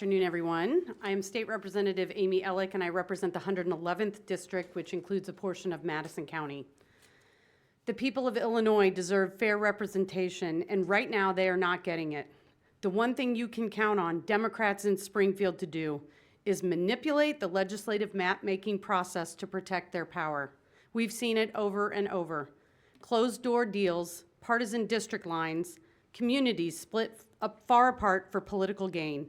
Good afternoon, everyone. I am State Representative Amy Elik, and I represent the 111th District, which includes a portion of Madison County. The people of Illinois deserve fair representation, and right now they are not getting it. The one thing you can count on Democrats in Springfield to do is manipulate the legislative map-making process to protect their power. We've seen it over and over. Closed-door deals, partisan district lines, communities split up far apart for political gain,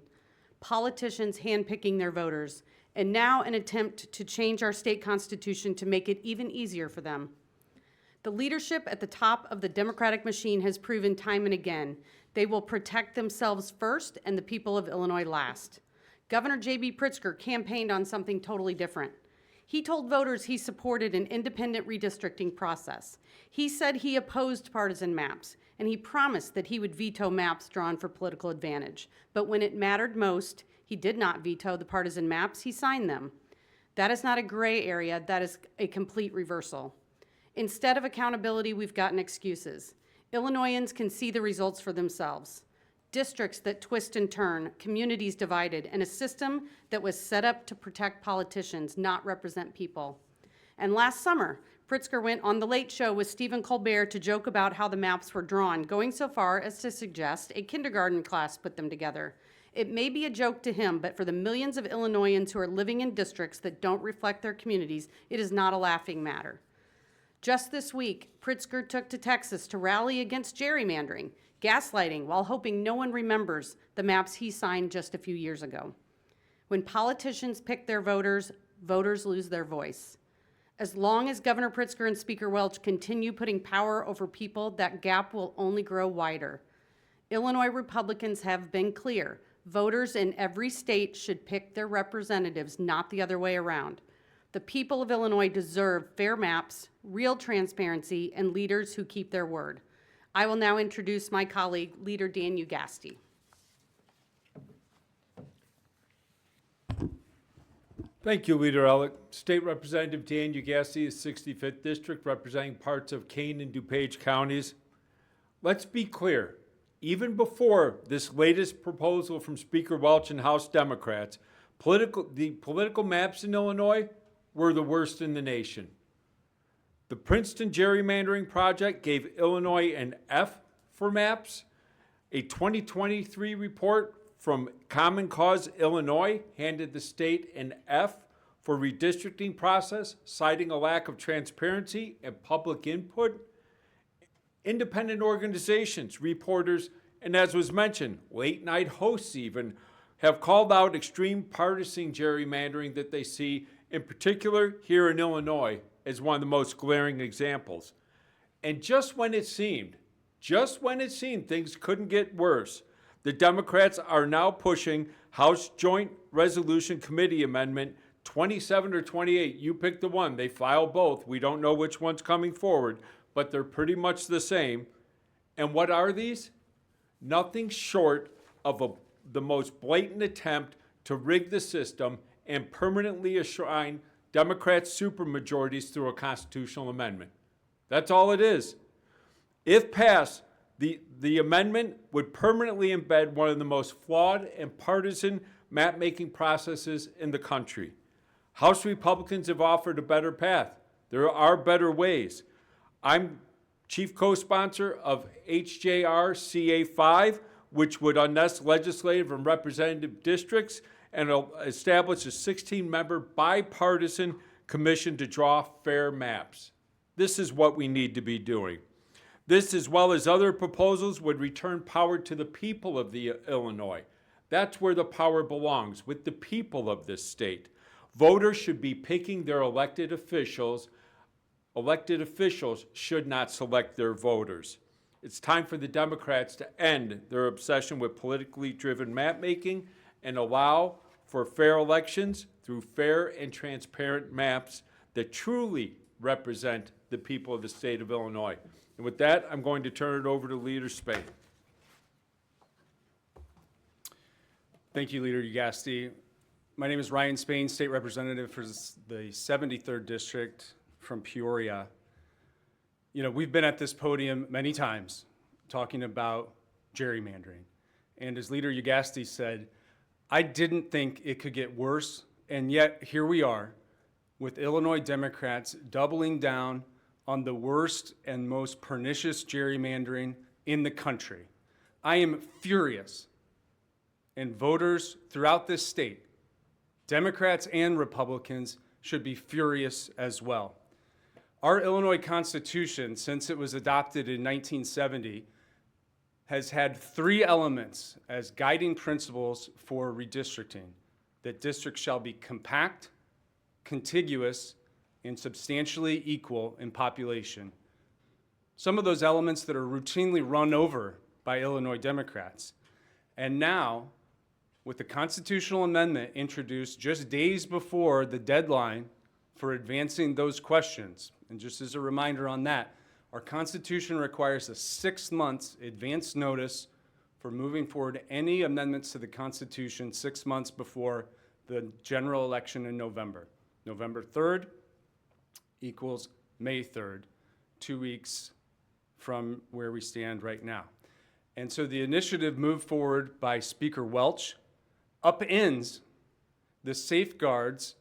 politicians handpicking their voters, and now an attempt to change our state constitution to make it even easier for them. The leadership at the top of the Democratic machine has proven time and again they will protect themselves first and the people of Illinois last. Governor J.B. Pritzker campaigned on something totally different. He told voters he supported an independent redistricting process. He said he opposed partisan maps, and he promised that he would veto maps drawn for political advantage. But when it mattered most, he did not veto the partisan maps, he signed them. That is not a gray area, that is a complete reversal. Instead of accountability, we've gotten excuses. Illinoisans can see the results for themselves. Districts that twist and turn, communities divided, and a system that was set up to protect politicians, not represent people. And last summer, Pritzker went on The Late Show with Stephen Colbert to joke about how the maps were drawn, going so far as to suggest a kindergarten class put them together. It may be a joke to him, but for the millions of Illinoisans who are living in districts that don't reflect their communities, it is not a laughing matter. Just this week, Pritzker took to Texas to rally against gerrymandering, gaslighting, while hoping no one remembers the maps he signed just a few years ago. When politicians pick their voters, voters lose their voice. As long as Governor Pritzker and Speaker Welch continue putting power over people, that gap will only grow wider. Illinois Republicans have been clear. Voters in every state should pick their representatives, not the other way around. The people of Illinois deserve fair maps, real transparency, and leaders who keep their word. I will now introduce my colleague, Leader Dan Ugaste. Thank you, Leader Elik. State Representative Dan Ugaste, 65th District, representing parts of Kane and DuPage counties. Let's be clear. Even before this latest proposal from Speaker Welch and House Democrats, the political maps in Illinois were the worst in the nation. The Princeton gerrymandering project gave Illinois an F for maps. A 2023 report from Common Cause Illinois handed the state an F for redistricting process, citing a lack of transparency and public input. Independent organizations, reporters, and as was mentioned, late night hosts even, have called out extreme partisan gerrymandering that they see, in particular here in Illinois, as one of the most glaring examples. And just when it seemed things couldn't get worse, the Democrats are now pushing House Joint Resolution Committee Amendment 27 or 28. You pick the one. They file both. We don't know which one's coming forward, but they're pretty much the same. And what are these? Nothing short of the most blatant attempt to rig the system and permanently enshrine Democrats' supermajorities through a constitutional amendment. That's all it is. If passed, the amendment would permanently embed one of the most flawed and partisan map-making processes in the country. House Republicans have offered a better path. There are better ways. I'm chief co-sponsor of HJRCA 5, which would unnest legislative and representative districts and establish a 16-member bipartisan commission to draw fair maps. This is what we need to be doing. This, as well as other proposals, would return power to the people of Illinois. That's where the power belongs, with the people of this state. Voters should be picking their elected officials. Elected officials should not select their voters. It's time for the Democrats to end their obsession with politically driven map-making and allow for fair elections through fair and transparent maps that truly represent the people of the state of Illinois. And with that, I'm going to turn it over to Leader Spain. Thank you, Leader Ugaste. My name is Ryan Spain, State Representative for the 73rd District from Peoria. You know, we've been at this podium many times talking about gerrymandering. And as Leader Ugaste said, I didn't think it could get worse, and yet here we are with Illinois Democrats doubling down on the worst and most pernicious gerrymandering in the country. I am furious, and voters throughout this state, Democrats and Republicans, should be furious as well. Our Illinois Constitution, since it was adopted in 1970, has had 3 elements as guiding principles for redistricting: that districts shall be compact, contiguous, and substantially equal in population. Some of those elements that are routinely run over by Illinois Democrats. And now, with the constitutional amendment introduced just days before the deadline for advancing those questions, and just as a reminder on that, our Constitution requires a 6 months advance notice for moving forward any amendments to the Constitution 6 months before the general election in November. November 3rd equals May 3rd, 2 weeks from where we stand right now. And so the initiative moved forward by Speaker Welch upends the safeguards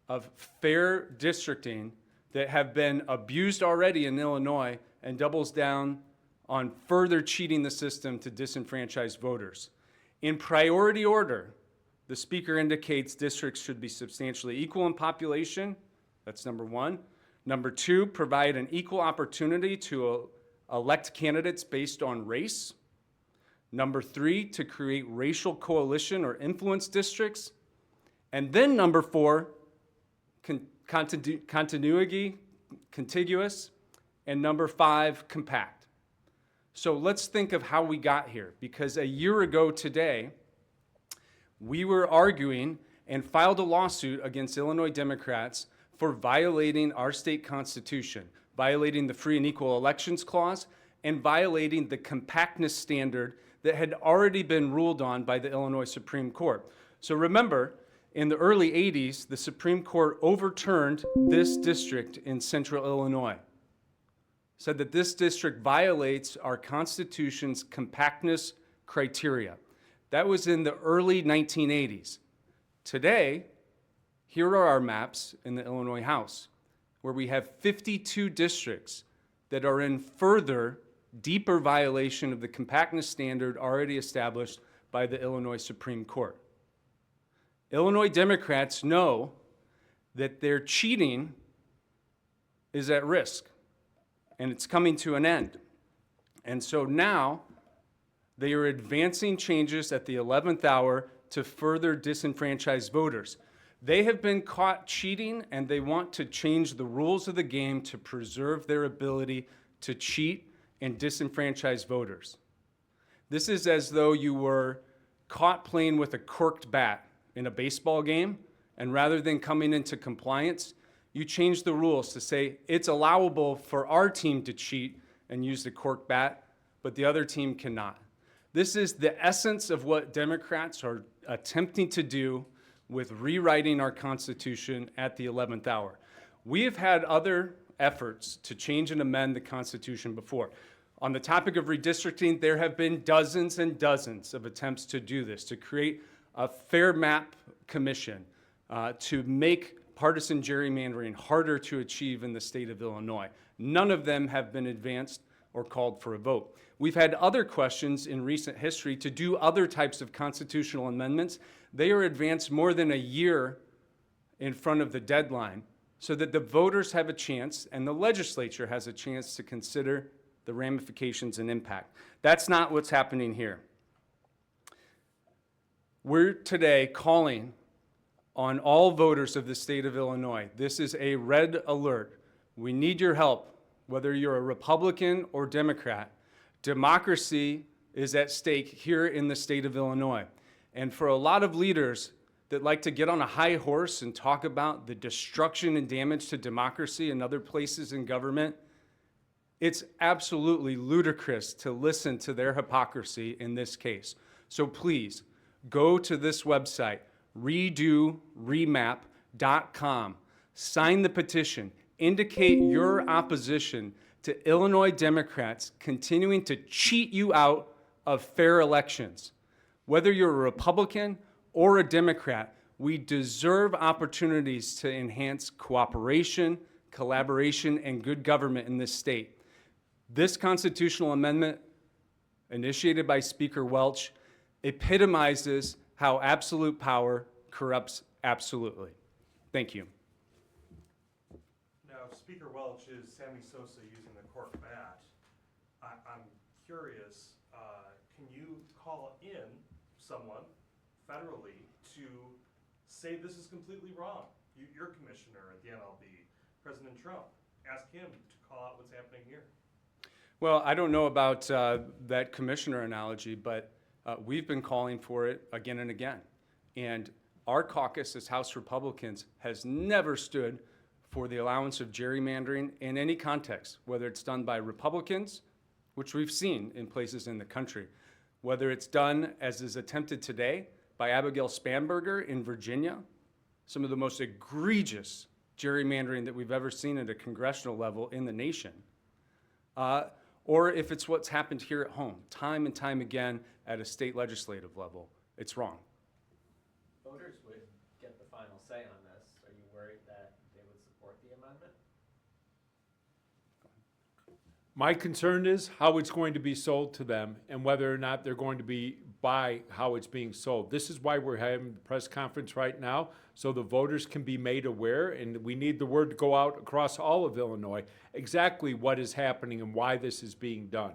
of fair districting that have been abused already in Illinois and doubles down on further cheating the system to disenfranchise voters. In priority order, the Speaker indicates districts should be substantially equal in population. That's number 1. Number 2, provide an equal opportunity to elect candidates based on race. Number 3, to create racial coalition or influence districts. And then number 4, continuity, contiguous. And number 5, compact. So let's think of how we got here, because a year ago today, we were arguing and filed a lawsuit against Illinois Democrats for violating our state constitution, violating the Free and Equal Elections Clause, and violating the compactness standard that had already been ruled on by the Illinois Supreme Court. So remember, in the early 80s, the Supreme Court overturned this district in central Illinois, said that this district violates our Constitution's compactness criteria. That was in the early 1980s. Today, here are our maps in the Illinois House, where we have 52 districts that are in further, deeper violation of the compactness standard already established by the Illinois Supreme Court. Illinois Democrats know that their cheating is at risk, and it's coming to an end. And so now they are advancing changes at the 11th hour to further disenfranchise voters. They have been caught cheating, and they want to change the rules of the game to preserve their ability to cheat and disenfranchise voters. This is as though you were caught playing with a corked bat in a baseball game, and rather than coming into compliance, you change the rules to say it's allowable for our team to cheat and use the corked bat, but the other team cannot. This is the essence of what Democrats are attempting to do with rewriting our Constitution at the 11th hour. We have had other efforts to change and amend the Constitution before. On the topic of redistricting, there have been dozens and dozens of attempts to do this, to create a fair map commission, to make partisan gerrymandering harder to achieve in the state of Illinois. None of them have been advanced or called for a vote. We've had other questions in recent history to do other types of constitutional amendments. They are advanced more than a year in front of the deadline so that the voters have a chance and the legislature has a chance to consider the ramifications and impact. That's not what's happening here. We're today calling on all voters of the state of Illinois. This is a red alert. We need your help, whether you're a Republican or Democrat. Democracy is at stake here in the state of Illinois. And for a lot of leaders that like to get on a high horse and talk about the destruction and damage to democracy in other places in government, it's absolutely ludicrous to listen to their hypocrisy in this case. So please, go to this website, remap.com, sign the petition, indicate your opposition to Illinois Democrats continuing to cheat you out of fair elections. Whether you're a Republican or a Democrat, we deserve opportunities to enhance cooperation, collaboration, and good government in this state. This constitutional amendment, initiated by Speaker Welch, epitomizes how absolute power corrupts absolutely. Thank you. Now, Speaker Welch is Sammy Sosa using the cork bat. I'm curious, can you call in someone federally to say this is completely wrong? You're commissioner at the NLB, President Trump. Ask him to call out what's happening here. Well, I don't know about that commissioner analogy, but we've been calling for it again and again. And our caucus as House Republicans has never stood for the allowance of gerrymandering in any context, whether it's done by Republicans, which we've seen in places in the country, whether it's done, as is attempted today, by Abigail Spanberger in Virginia, some of the most egregious gerrymandering that we've ever seen at a congressional level in the nation, or if it's what's happened here at home, time and time again at a state legislative level. It's wrong. Voters would get the final say on this. Are you worried that they would support the amendment? My concern is how it's going to be sold to them and whether or not they're going to buy how it's being sold. This is why we're having the press conference right now, so the voters can be made aware, and we need the word to go out across all of Illinois exactly what is happening and why this is being done.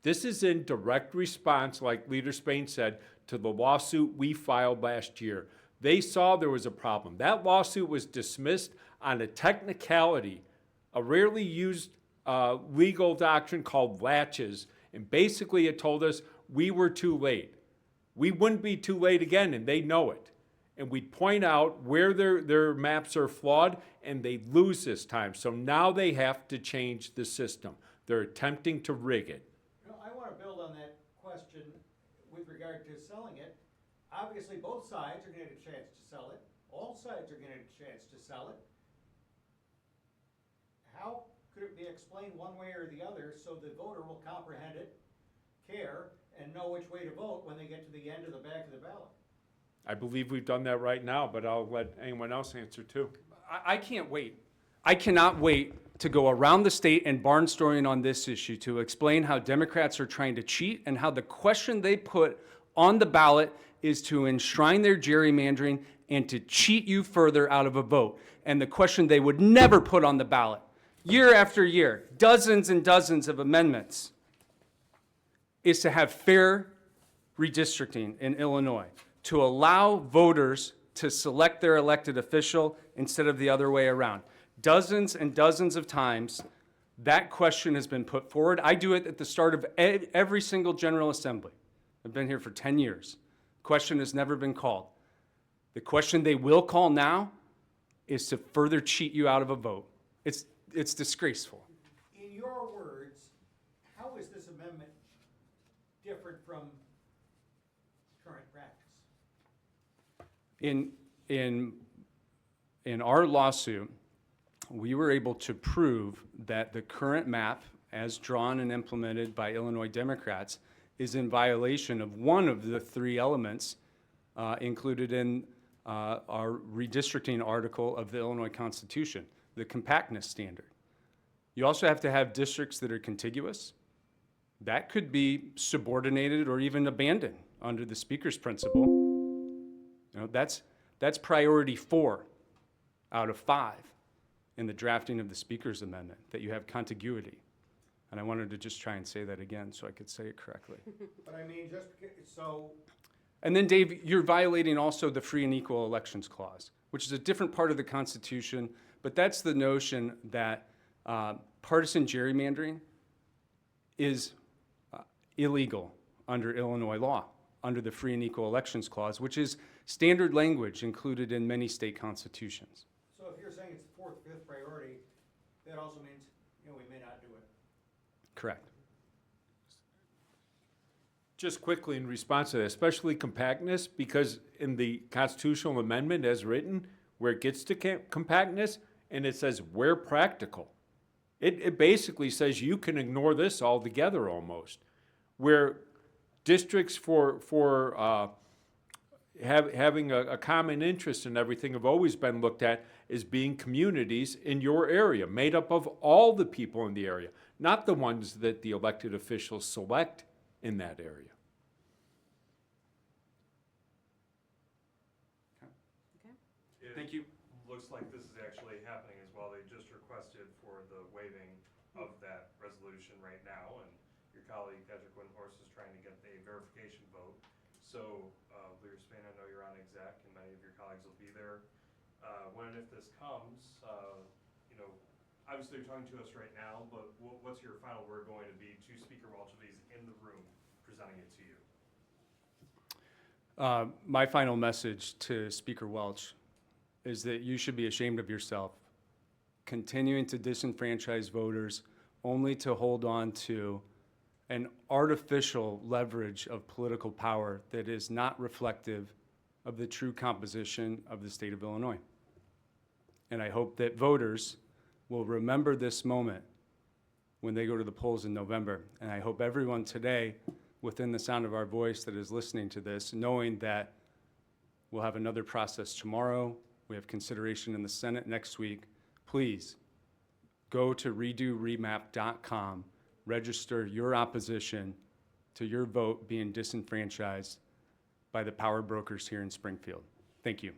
This is in direct response, like Leader Spain said, to the lawsuit we filed last year. They saw there was a problem. That lawsuit was dismissed on a technicality, a rarely used legal doctrine called latches, and basically it told us we were too late. We wouldn't be too late again, and they know it. And we'd point out where their maps are flawed, and they lose this time. So now they have to change the system. They're attempting to rig it. You know, I want to build on that question with regard to selling it. Obviously, both sides are going to get a chance to sell it. All sides are going to get a chance to sell it. How could it be explained one way or the other so the voter will comprehend it, care, and know which way to vote when they get to the end of the back of the ballot? I believe we've done that right now, but I'll let anyone else answer too. I can't wait. I cannot wait to go around the state and barnstorming on this issue to explain how Democrats are trying to cheat and how the question they put on the ballot is to enshrine their gerrymandering and to cheat you further out of a vote. And the question they would never put on the ballot, year after year, dozens and dozens of amendments, is to have fair redistricting in Illinois, to allow voters to select their elected official instead of the other way around. Dozens and dozens of times, that question has been put forward. I do it at the start of every single General Assembly. I've been here for 10 years. Question has never been called. The question they will call now is to further cheat you out of a vote. It's disgraceful. In your words, how is this amendment different from current practice? In our lawsuit, we were able to prove that the current map, as drawn and implemented by Illinois Democrats, is in violation of one of the three elements included in our redistricting article of the Illinois Constitution, the compactness standard. You also have to have districts that are contiguous. That could be subordinated or even abandoned under the Speaker's principle. You know, that's priority 4 out of 5 in the drafting of the Speaker's amendment, that you have contiguity. And I wanted to just try and say that again so I could say it correctly. But I mean, just so. And then, Dave, you're violating also the free and equal elections clause, which is a different part of the Constitution, but that's the notion that partisan gerrymandering is illegal under Illinois law, under the free and equal elections clause, which is standard language included in many state constitutions. So if you're saying it's 4th, 5th priority, that also means, you know, we may not do it. Correct. Just quickly in response to that, especially compactness, because in the constitutional amendment as written, where it gets to compactness, and it says where practical, it basically says you can ignore this altogether almost. Where districts having a common interest in everything have always been looked at as being communities in your area, made up of all the people in the area, not the ones that the elected officials select in that area. Thank you. Looks like this is actually happening as well. They just requested for the waiving of that resolution right now, and your colleague Patrick Windhorst is trying to get a verification vote. So, Leader Spain, I know you're on exec, and many of your colleagues will be there. When and if this comes, you know, obviously you're talking to us right now, but what's your final word going to be to Speaker Welch if he's in the room presenting it to you? My final message to Speaker Welch is that you should be ashamed of yourself, continuing to disenfranchise voters only to hold on to an artificial leverage of political power that is not reflective of the true composition of the state of Illinois. And I hope that voters will remember this moment when they go to the polls in November. And I hope everyone today, within the sound of our voice that is listening to this, knowing that we'll have another process tomorrow, we have consideration in the Senate next week, please go to redoremap.com, register your opposition to your vote being disenfranchised by the power brokers here in Springfield. Thank you.